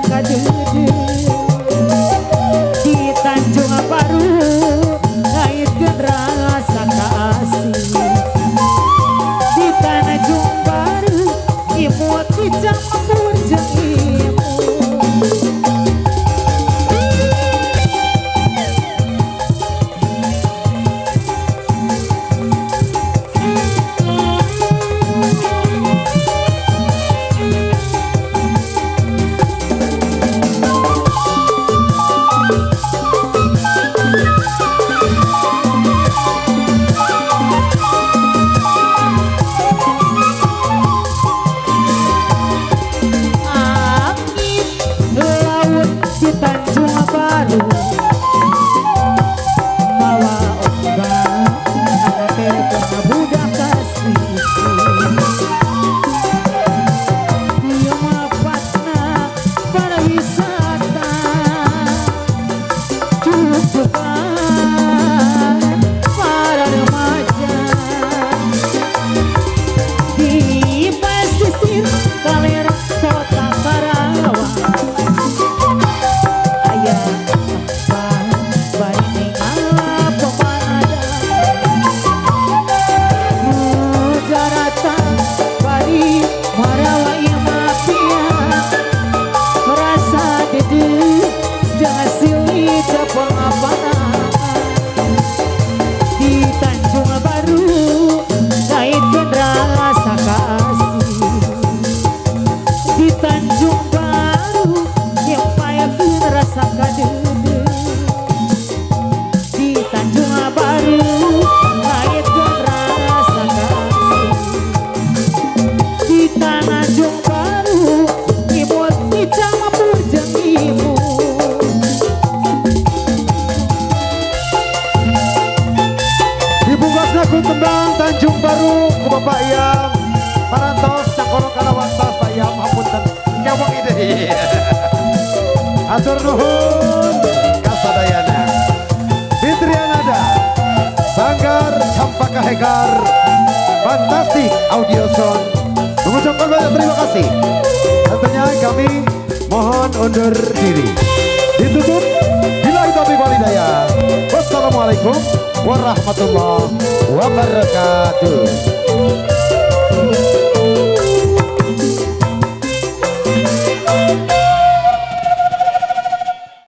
kadede di Tanjung Baru ngaitkeun rasa kasih di Tanjung Baru imut picang mempur jeung tembang Tanjung Baru ku Bapak Iyam parantos cangkoro kalawasa saya hapunten nyawang ide atur nuhun kasadayana Fitrianada Sanggar Campaka Hekar Fantastik Audio Sound mengucapkan banyak terima kasih. Tentunya kami mohon undur diri ditutup bila itu walhidayah. Wassalamualaikum warahmatullahi wabarakatuh.